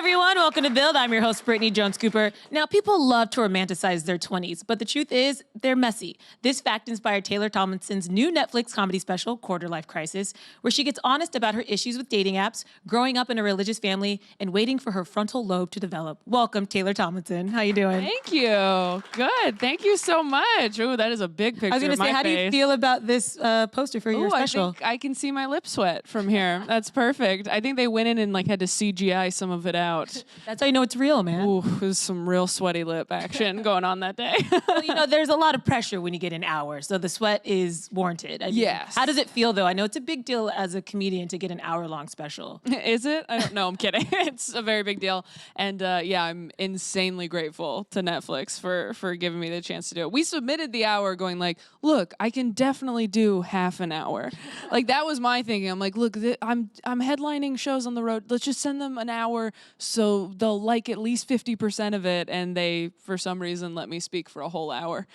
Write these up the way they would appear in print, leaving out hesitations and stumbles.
everyone. Welcome to Build. I'm your host, Brittany Jones Cooper. Now, people love to romanticize their 20s, but the truth is, they're messy. This fact inspired Taylor Tomlinson's new Netflix comedy special, QuarterLife Crisis, where she gets honest about her issues with dating apps, growing up in a religious family, and waiting for her frontal lobe to develop. Welcome, Taylor Tomlinson. How you doing? Thank you. Good. Thank you so much. Ooh, that is a big picture. I was going to say, how do you feel about this poster for your special? I think I can see my lip sweat from here. That's perfect. I think they went in and had to CGI some of it out. That's how you know it's real, man. Ooh, there's some real sweaty lip action going on that day. Well, there's a lot of pressure when you get an hour, so the sweat is warranted. Yes. How does it feel, though? I know it's a big deal as a comedian to get an hour-long special. Is it? I don't know. I'm kidding. It's a very big deal. And I'm insanely grateful to Netflix for giving me the chance to do it. We submitted the hour going look, I can definitely do half an hour. That was my thinking. I'm like, look, I'm headlining shows on the road. Let's just send them an hour so they'll like at least 50% of it. And they, for some reason, let me speak for a whole hour.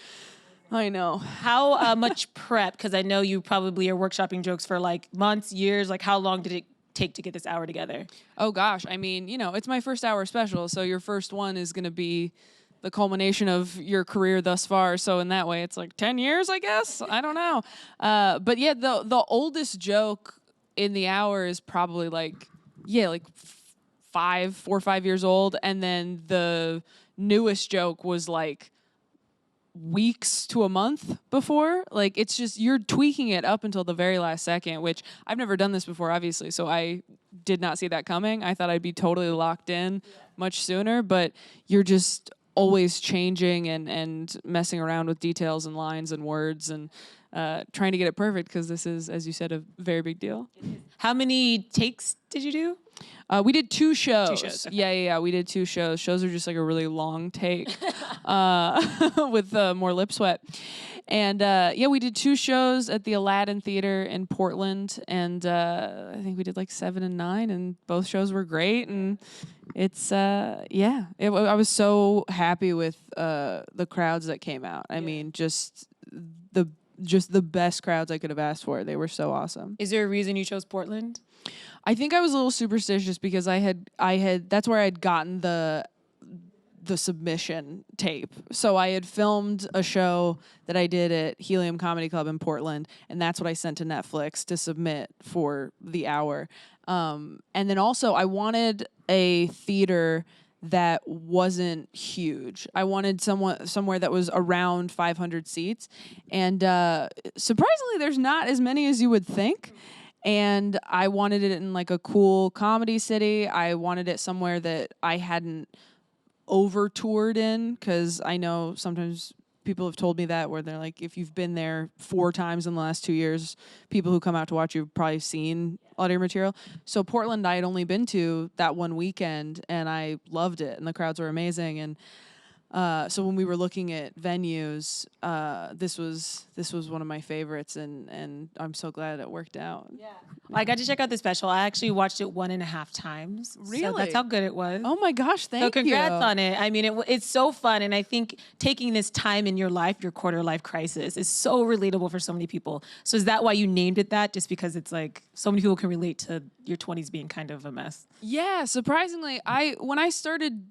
I know. How much prep? Because I know you probably are workshopping jokes for months, years. How long did it take to get this hour together? Oh, gosh. I mean, it's my first hour special. So your first one is going to be the culmination of your career thus far. So in that way, it's 10 years, I guess. I don't know. But yeah, the oldest joke in the hour is probably 4 or 5 years old. And then the newest joke was weeks to a month before. It's just, you're tweaking it up until the very last second, which I've never done this before, obviously. So I did not see that coming. I thought I'd be totally locked in much sooner, but you're just always changing and messing around with details and lines and words and trying to get it perfect, because this is, as you said, a very big deal. How many takes did you do? We did 2 shows. 2 shows. Okay. Yeah. We did 2 shows. Shows are just a really long take with more lip sweat. And we did 2 shows at the Aladdin Theater in Portland. And I think we did 7 and 9, and both shows were great. And it's, I was so happy with the crowds that came out. I mean, just the best crowds I could have asked for. They were so awesome. Is there a reason you chose Portland? I think I was a little superstitious because I had that's where I had gotten the submission tape. So I had filmed a show that I did at Helium Comedy Club in Portland, and that's what I sent to Netflix to submit for the hour. And then also I wanted a theater that wasn't huge. I wanted somewhere that was around 500 seats. And surprisingly, there's not as many as you would think. And I wanted it in a cool comedy city. I wanted it somewhere that I hadn't over-toured in, because I know sometimes people have told me that, where they're if you've been there 4 times in the last 2 years, people who come out to watch you have probably seen a lot of your material. So Portland, I had only been to that one weekend, and I loved it, and the crowds were amazing. And so when we were looking at venues, this was one of my favorites, and I'm so glad it worked out. Yeah, I got to check out the special. I actually watched it 1.5 times. Really? So that's how good it was. Oh my gosh, thank you. So congrats on it. I mean, it's so fun, and I think taking this time in your life, your quarter-life crisis, is so relatable for so many people. So is that why you named it that? Just because it's so many people can relate to your 20s being kind of a mess? Yeah, surprisingly, when I started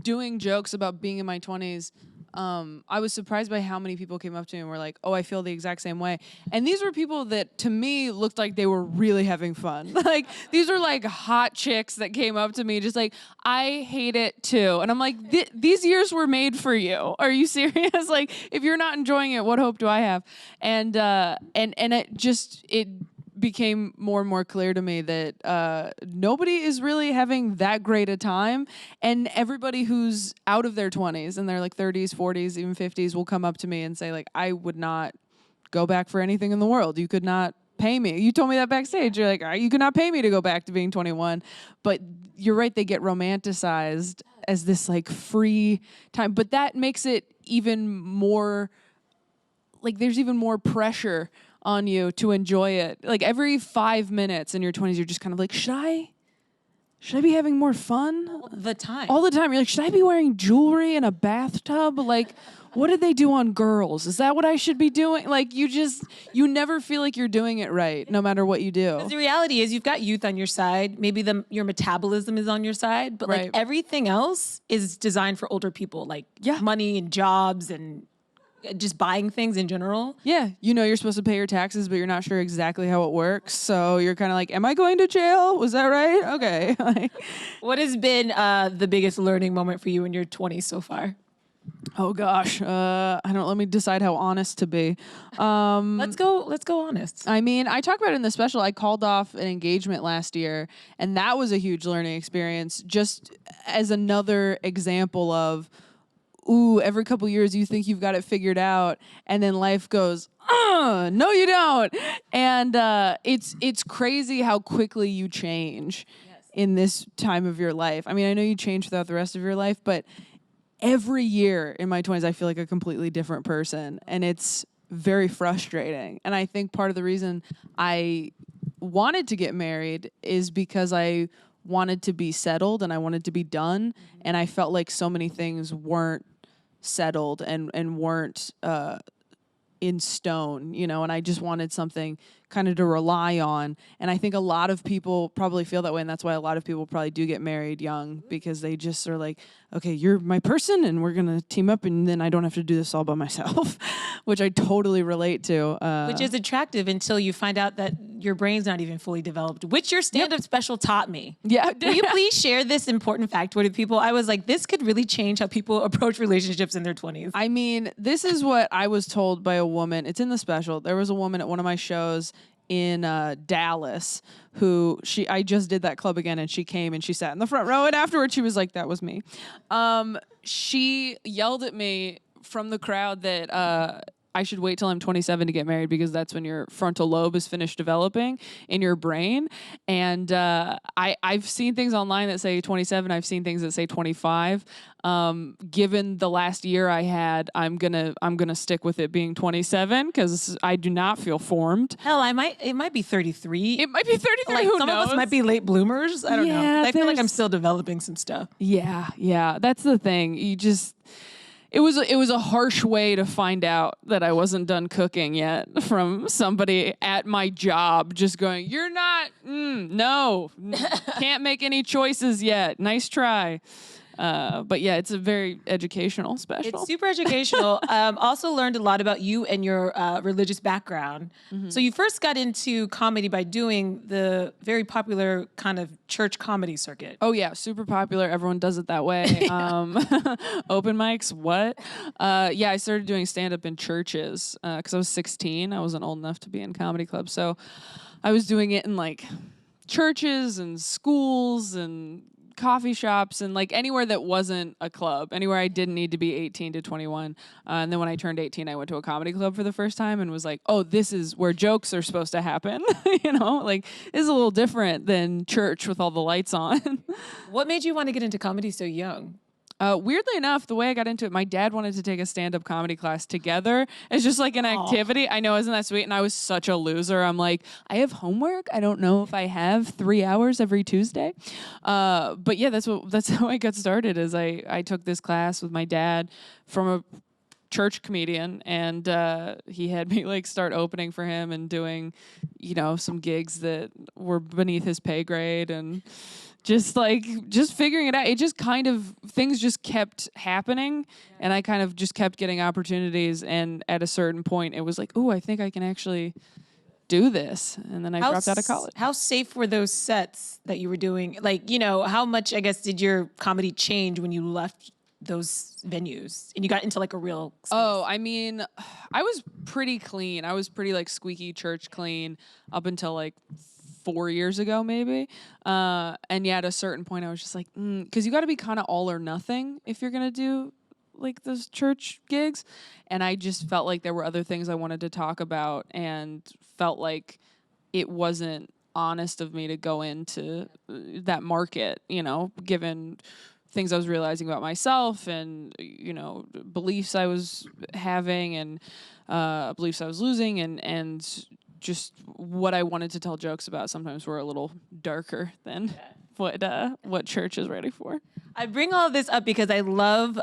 doing jokes about being in my 20s, I was surprised by how many people came up to me and were like, oh, I feel the exact same way. And these were people that, to me, looked like they were really having fun. These were hot chicks that came up to me just I hate it too. And I'm like, these years were made for you. Are you serious? If you're not enjoying it, what hope do I have? And it became more and more clear to me that nobody is really having that great a time, and everybody who's out of their 20s and their 30s, 40s, even 50s will come up to me and say I would not go back for anything in the world. You could not pay me. You told me that backstage. You're you could not pay me to go back to being 21. But you're right, they get romanticized as this free time, but that makes it even more there's even more pressure on you to enjoy it. Every 5 minutes in your 20s, you're just kind of should should I be having more fun? All the time. All the time. You're like, should I be wearing jewelry in a bathtub? Like, what did they do on girls? Is that what I should be doing? Like, you never feel like you're doing it right, no matter what you do. The reality is you've got youth on your side. Maybe your metabolism is on your side, but like Right. everything else is designed for older people, like Yeah. money and jobs and just buying things in general. Yeah, you know you're supposed to pay your taxes, but you're not sure exactly how it works. So you're kind of like, am I going to jail? Was that right? Okay. What has been the biggest learning moment for you in your 20s so far? Oh gosh, let me decide how honest to be. Let's go honest. I mean, I talked about it in the special. I called off an engagement last year, and that was a huge learning experience. Just as another example of, ooh, every couple years you think you've got it figured out, and then life goes, no, you don't. And it's crazy how quickly you change in this time of your life. I mean, I know you change throughout the rest of your life, but every year in my 20s, I feel like a completely different person, and it's very frustrating. And I think part of the reason I wanted to get married is because I wanted to be settled and I wanted to be done, and I felt like so many things weren't settled and weren't in stone, you know, and I just wanted something kind of to rely on. And I think a lot of people probably feel that way, and that's why a lot of people probably do get married young, because they just are like, okay, you're my person and we're gonna team up, and then I don't have to do this all by myself, which I totally relate to. Which is attractive until you find out that your brain's not even fully developed, which your stand-up special taught me. Yeah. Will you please share this important factoid with people? I was like, this could really change how people approach relationships in their 20s. I mean, this is what I was told by a woman. It's in the special. There was a woman at one of my shows in Dallas who I just did that club again, and she came and she sat in the front row, and afterwards she was like, that was me. She yelled at me from the crowd that I should wait till I'm 27 to get married, because that's when your frontal lobe is finished developing in your brain. And I've seen things online that say 27. I've seen things that say 25. Given the last year I had, I'm gonna stick with it being 27, because I do not feel formed. Hell, it might be 33. It might be 33. Like, who some knows? of us might be late bloomers. I don't know. Yeah, I feel like I'm there's- still developing some stuff. Yeah. That's the thing. It was a harsh way to find out that I wasn't done cooking yet, from somebody at my job just going, you're not, no, can't make any choices yet. Nice try. But yeah, it's a very educational special. It's super educational. Also learned a lot about you and your religious background. Mm-hmm. So you first got into comedy by doing the very popular kind of church comedy circuit. Oh yeah, super popular. Everyone does it that way. Open mics, what? Yeah, I started doing stand-up in churches because I was 16. I wasn't old enough to be in comedy clubs, so I was doing it in like churches and schools and coffee shops and like anywhere that wasn't a club, anywhere I didn't need to be 18 to 21. And then when I turned 18, I went to a comedy club for the first time and was like, oh, this is where jokes are supposed to happen. You know, like it's a little different than church with all the lights on. What made you want to get into comedy so young? Weirdly enough, the way I got into it, my dad wanted to take a stand-up comedy class together. It's just like an activity. I know, isn't that sweet? And I was such a loser. I'm like, I have homework. I don't know if I have 3 hours every Tuesday. But yeah, that's how I got started. Is I took this class with my dad from a church comedian, and he had me like start opening for him and doing, you know, some gigs that were beneath his pay grade, and just figuring it out. It just kind of, things just kept happening, and I kind of just kept getting opportunities, and at a certain point it was like, oh, I think I can actually do this. And then I dropped out of college. How safe were those sets that you were doing? Like, you know, how much, I guess, did your comedy change when you left those venues and you got into like a real space? Oh, I mean, I was pretty clean. I was pretty like squeaky church clean up until like 4 years ago, maybe. And yeah, at a certain point I was just like, because you got to be kind of all or nothing if you're going to do like those church gigs. And I just felt like there were other things I wanted to talk about, and felt like it wasn't honest of me to go into that market, you know, given things I was realizing about myself, and, you know, beliefs I was having, and beliefs I was losing, and just what I wanted to tell jokes about sometimes were a little darker than what church is ready for. I bring all of this up because I love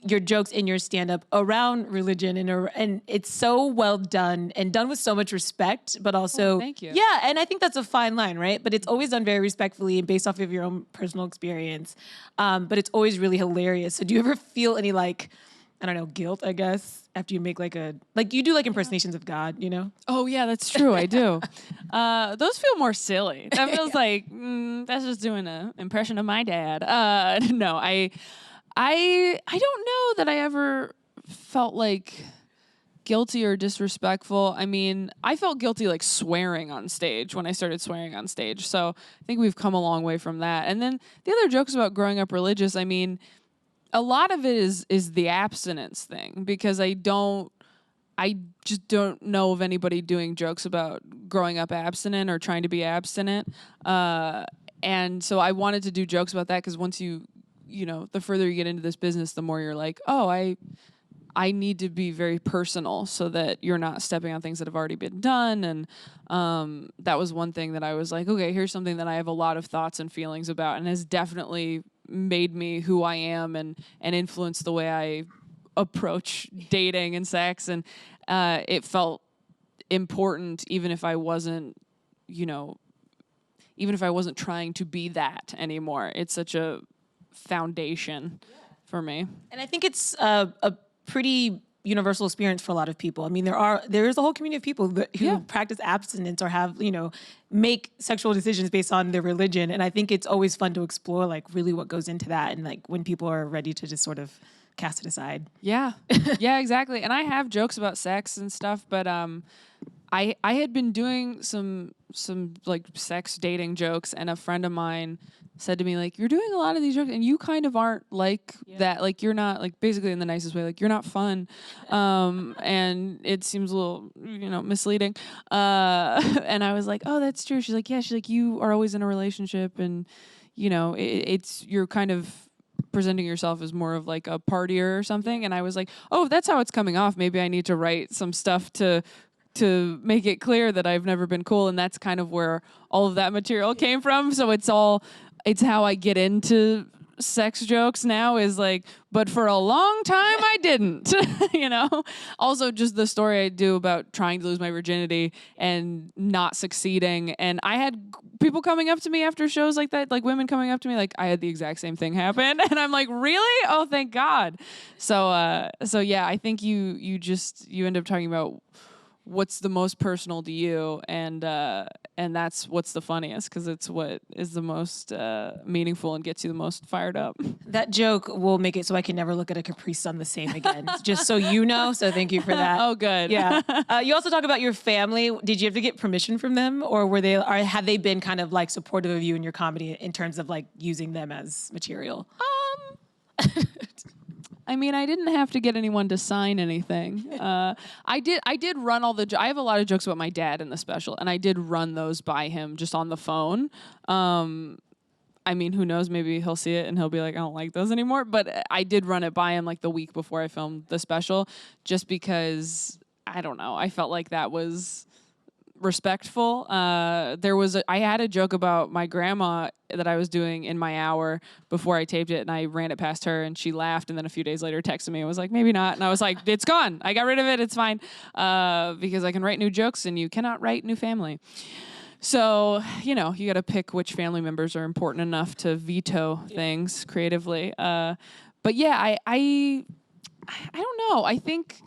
your jokes in your stand-up around religion, and it's so well done and done with so much respect, but also, thank you. Yeah, and I think that's a fine line, right? But it's always done very respectfully and based off of your own personal experience. But it's always really hilarious. So do you ever feel any I don't know, guilt, I guess, after you make you do impersonations of God, you know? Oh yeah, that's true. I do. Those feel more silly. That feels like that's just doing an impression of my dad. No, I don't know that I ever felt guilty or disrespectful. I mean, I felt guilty swearing on stage when I started swearing on stage. So I think we've come a long way from that. And then the other jokes about growing up religious, I mean, a lot of it is the abstinence thing, because I just don't know of anybody doing jokes about growing up abstinent or trying to be abstinent. And so I wanted to do jokes about that, because once the further you get into this business, the more you're like, oh, I need to be very personal so that you're not stepping on things that have already been done. And that was one thing that I was like, okay, here's something that I have a lot of thoughts and feelings about and has definitely made me who I am and influenced the way I approach dating and sex. And it felt important, even if I wasn't trying to be that anymore. It's such a foundation for me. And I think it's a pretty universal experience for a lot of people. I mean, there is a whole community of people who practice abstinence or have, make sexual decisions based on their religion. And I think it's always fun to explore really what goes into that, and when people are ready to just sort of cast it aside. Yeah. Yeah, exactly. And I have jokes about sex and stuff, but I had been doing some sex dating jokes, and a friend of mine said to me, you're doing a lot of these jokes and you kind of aren't that. You're not basically in the nicest way, you're not fun. And it seems a little, misleading. And I was like, oh, that's true. She's like, yeah, you are always in a relationship, and you're kind of presenting yourself as more of a partier or something. And I was like, oh, that's how it's coming off. Maybe I need to write some stuff to make it clear that I've never been cool. And that's kind of where all of that material came from. So it's how I get into sex jokes now, is but for a long time I didn't, Also just the story I do about trying to lose my virginity and not succeeding. And I had people coming up to me after shows like that, women coming up to me, I had the exact same thing happen. And I'm like, really? Oh, thank God. So yeah, I think you end up talking about what's the most personal to you, and that's what's the funniest, because it's what is the most meaningful and gets you the most fired up. That joke will make it so I can never look at a Capri Sun the same again, just so you know. So thank you for that. Oh, good. Yeah. You also talk about your family. Did you have to get permission from them, or have they been kind of supportive of you and your comedy in terms of using them as material? I mean, I didn't have to get anyone to sign anything. I did run I have a lot of jokes about my dad in the special, and I did run those by him just on the phone. I mean, who knows? Maybe he'll see it and he'll be like, I don't like those anymore. But I did run it by him the week before I filmed the special, just because, I don't know, I felt like that was respectful. I had a joke about my grandma that I was doing in my hour before I taped it, and I ran it past her, and she laughed, and then a few days later texted me and was like, maybe not. And I was like, it's gone. I got rid of it. It's fine. Because I can write new jokes, and you cannot write new family. So, you got to pick which family members are important enough to veto things creatively. But yeah, I don't know. I think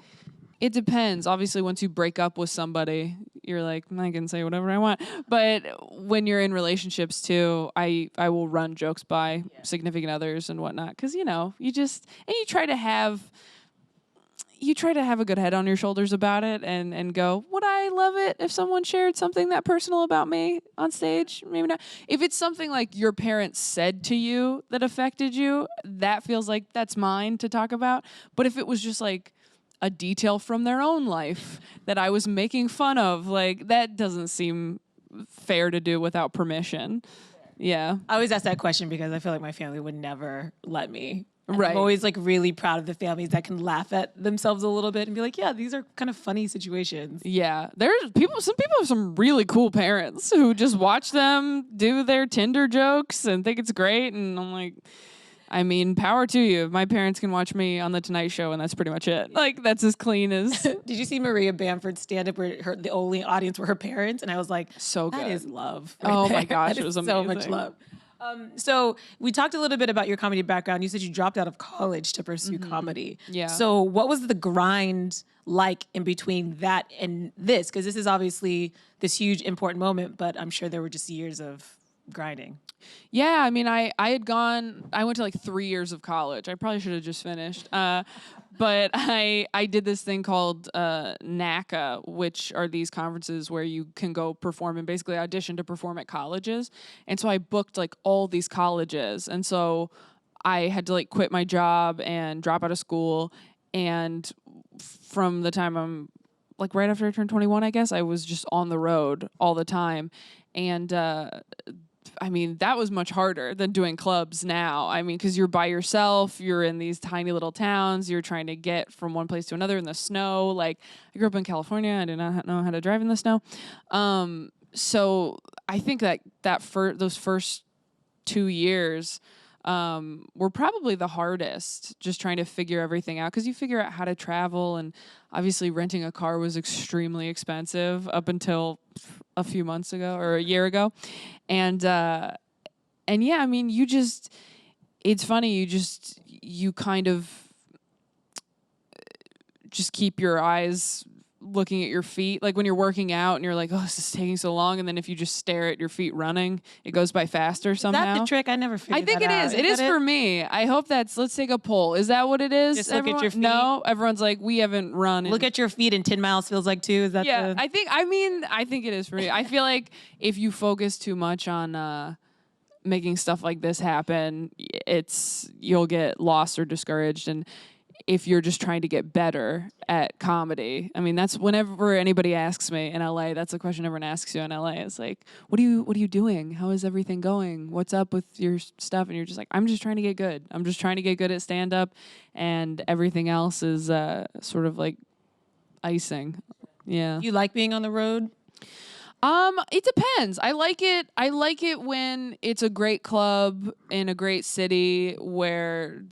it depends. Obviously, once you break up with somebody, you're like, I can say whatever I want. But when you're in relationships too, I will run jokes by significant others and whatnot, because you try to have a good head on your shoulders about it, and go, would I love it if someone shared something that personal about me on stage? Maybe not. If it's something your parents said to you that affected you, that feels like that's mine to talk about. But if it was just a detail from their own life that I was making fun of, that doesn't seem fair to do without permission. Yeah. I always ask that question because I feel like my family would never let me And Right. I'm always like really proud of the families that can laugh at themselves a little bit and be like, yeah, these are kind of funny situations. Yeah, some people have some really cool parents who just watch them do their Tinder jokes and think it's great. And I'm like, I mean, power to you. My parents can watch me on the Tonight Show, and that's pretty much it. Like, that's as clean as. Did you see Maria Bamford's stand-up where the only audience were her parents? And I was like, So that good. is love. Oh there. my gosh, That it was is so much amazing. love. So we talked a little bit about your comedy background. You said you dropped out of college to pursue comedy. Yeah. So what was the grind like in between that and this? Because this is obviously this huge important moment, but I'm sure there were just years of grinding. Yeah, I mean, I went to like 3 years of college. I probably should have just finished. But I did this thing called NACA, which are these conferences where you can go perform and basically audition to perform at colleges. And so I booked like all these colleges. And so I had to like quit my job and drop out of school. And from the time I'm like right after I turned 21, I guess, I was just on the road all the time. And I mean, that was much harder than doing clubs now. I mean, because you're by yourself, you're in these tiny little towns, you're trying to get from one place to another in the snow. Like, I grew up in California, I did not know how to drive in the snow. So I think those first 2 years were probably the hardest, just trying to figure everything out. Because you figure out how to travel, and obviously renting a car was extremely expensive up until a few months ago or a year ago. And yeah, I mean, it's funny, you kind of just keep your eyes looking at your feet, like when you're working out and you're like, oh, this is taking so long, and then if you just stare at your feet running, it goes by faster somehow. Is that the trick? I never figured I think that it out. is. It is for me. I hope let's take a poll. Is that what it is? Just look at your feet? No, everyone's like, we haven't run. Look at your feet and 10 miles feels like 2. Is that yeah, the... I think it is for me. I feel like if you focus too much on making stuff like this happen, you'll get lost or discouraged. And if you're just trying to get better at comedy, I mean, that's whenever anybody asks me in LA, that's the question everyone asks you in LA. It's like, what are you doing? How is everything going? What's up with your stuff? And you're just like, I'm just trying to get good. I'm just trying to get good at stand-up, and everything else is sort of like icing. Yeah. You like being on the road? It depends. I like it when it's a great club in a great city where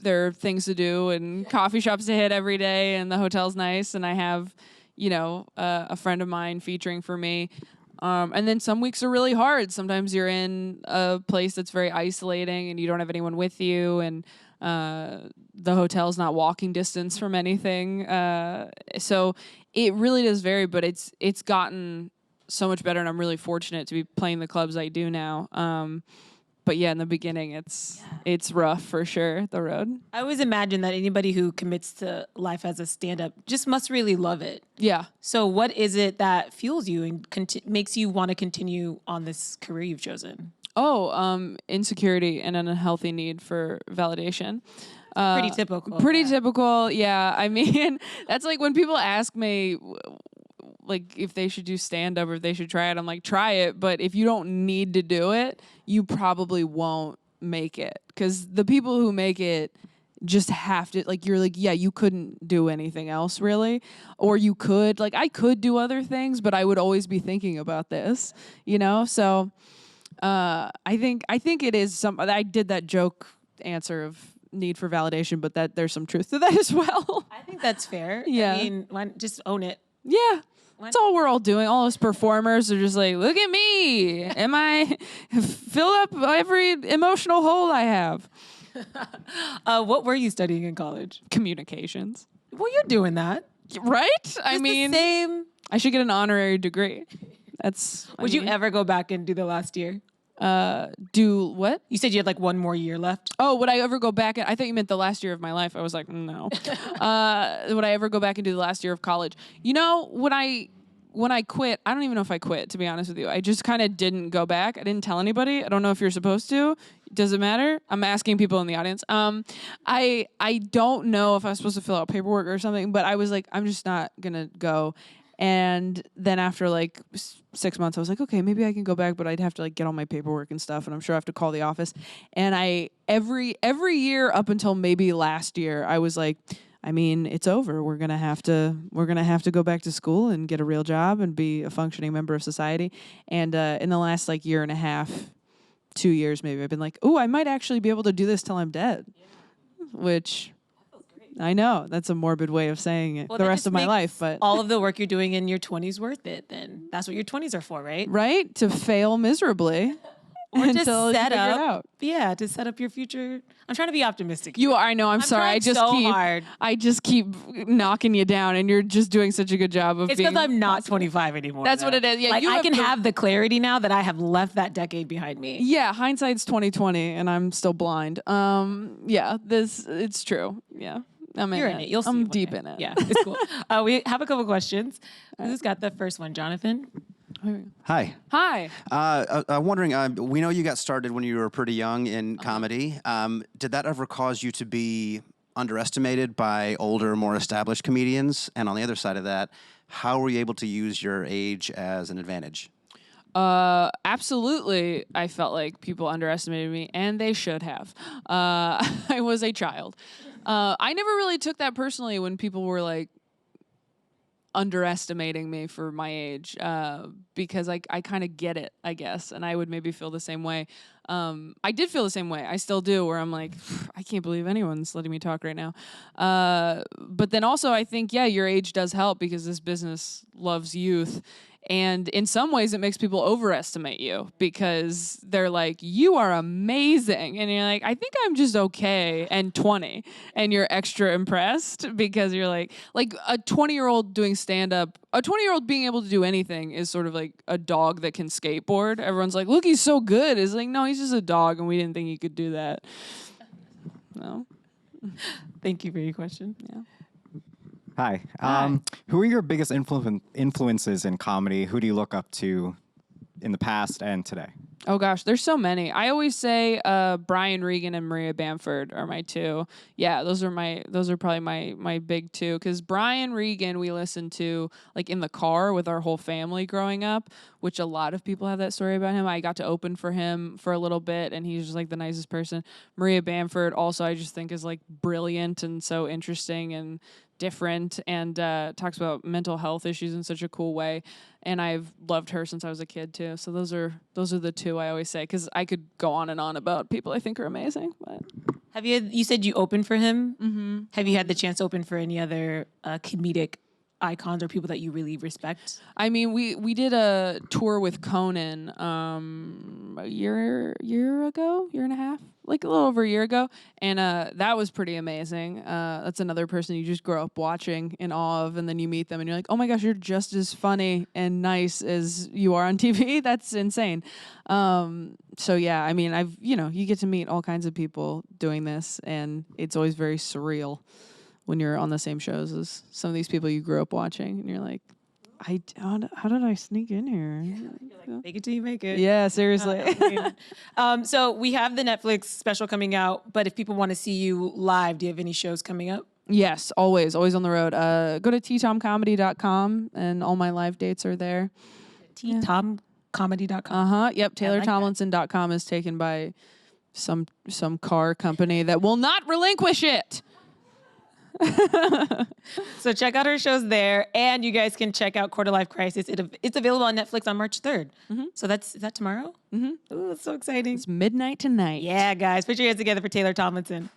there are things to do and coffee shops to hit every day, and the hotel's nice, and I have, a friend of mine featuring for me. And then some weeks are really hard. Sometimes you're in a place that's very isolating and you don't have anyone with you, and the hotel's not walking distance from anything. So it really does vary, but it's gotten so much better, and I'm really fortunate to be playing the clubs I do now. But yeah, in the beginning, it's rough for sure, the road. I always imagine that anybody who commits to life as a stand-up just must really love it. Yeah. So what is it that fuels you and makes you want to continue on this career you've chosen? Insecurity and an unhealthy need for validation. Pretty typical. Pretty typical, yeah. I mean, that's like when people ask me, like, if they should do stand-up or if they should try it, I'm like, try it. But if you don't need to do it, you probably won't make it. Because the people who make it just have to, like, you're like, yeah, you couldn't do anything else, really. Or you could, like, I could do other things, but I would always be thinking about this, So I think it is I did that joke answer of need for validation, but that there's some truth to that as well. I think that's fair. Yeah. I mean, just own it. Yeah. That's all we're all doing. All us performers are just like, look at me. Am I fill up every emotional hole I have? What were you studying in college? Communications. Well, you're doing that. Right? I mean, the same. I should get an honorary degree. Would you ever go back and do the last year? Do what? You said you had like one more year left. Oh, would I ever go back? I thought you meant the last year of my life. I was like, no. Would I ever go back and do the last year of college? When I quit, I don't even know if I quit, to be honest with you. I just kind of didn't go back. I didn't tell anybody. I don't know if you're supposed to. Does it matter? I'm asking people in the audience. I don't know if I was supposed to fill out paperwork or something, but I was like, I'm just not gonna go. And then after like 6 months, I was like, okay, maybe I can go back, but I'd have to like get all my paperwork and stuff, and I'm sure I have to call the office. And I every year up until maybe last year, I was like, I mean, it's over. We're gonna have to go back to school and get a real job and be a functioning member of society. And in the last like year and a half, 2 years maybe, I've been like, oh, I might actually be able to do this till I'm dead, which I know that's a morbid way of saying it the rest of my life, but all of the work you're doing in your 20s worth it. Then that's what your 20s are for, right? Right, to fail miserably. Or just until set you figure it up, out. Yeah, to set up your future. I'm trying to be optimistic. You are. I know. I'm sorry. trying so hard. I just keep knocking you down, and you're just doing such a good job of. It's because I'm not 25 anymore. That's what it is. Yeah, like I can have the clarity now that I have left that decade behind me. Yeah, hindsight's 20/20, and I'm still blind. Yeah, it's true. Yeah. You're in it. You'll see. I'm deep in it. Yeah, it's cool. We have a couple questions. Who's got the first one? Jonathan? Hi. Hi. I'm wondering, we know you got started when you were pretty young in comedy. Did that ever cause you to be underestimated by older, more established comedians? And on the other side of that, how were you able to use your age as an advantage? Absolutely. I felt like people underestimated me, and they should have. I was a child. I never really took that personally when people were like underestimating me for my age, because I kind of get it, I guess, and I would maybe feel the same way. I did feel the same way. I still do, where I'm like, I can't believe anyone's letting me talk right now. But then also I think, yeah, your age does help because this business loves youth. And in some ways, it makes people overestimate you because they're like, you are amazing. And you're like, I think I'm just okay. And 20. And you're extra impressed because you're like a 20-year-old doing stand-up. A 20-year-old being able to do anything is sort of like a dog that can skateboard. Everyone's like, look, he's so good. It's like, no, he's just a dog. And we didn't think he could do that. No. Thank you for your question. Yeah. Hi. Who are your biggest influences in comedy? Who do you look up to in the past and today? Oh gosh, there's so many. I always say Brian Regan and Maria Bamford are my two. Yeah, those are probably my big two. Because Brian Regan we listened to like in the car with our whole family growing up, which a lot of people have that story about him. I got to open for him for a little bit, and he's just like the nicest person. Maria Bamford also I just think is like brilliant and so interesting and different, and talks about mental health issues in such a cool way. And I've loved her since I was a kid too. So those are the two I always say, because I could go on and on about people I think are amazing. But You said you opened for him? Mm-hmm. Have you had the chance to open for any other comedic icons or people that you really respect? I mean, we did a tour with Conan a year and a half, like a little over a year ago, and that was pretty amazing. That's another person you just grow up watching in awe of, and then you meet them and you're like, oh my gosh, you're just as funny and nice as you are on TV. That's insane. So yeah, I mean, you get to meet all kinds of people doing this, and it's always very surreal when you're on the same shows as some of these people you grew up watching, and you're like, how did I sneak in here? You're like, make it till you make it. Yeah, seriously. So we have the Netflix special coming out, but if people want to see you live, do you have any shows coming up? Yes, always on the road. Go to ttomcomedy.com, and all my live dates are there. ttomcomedy.com. Yep, TaylorTomlinson.com is taken by some car company that will not relinquish it. So check out her shows there, and you guys can check out QuarterLife Crisis. It's available on Netflix on March 3rd. Mm-hmm. So is that tomorrow? Mm-hmm. Oh, that's so exciting. It's midnight tonight. Yeah, guys, put your hands together for Taylor Tomlinson.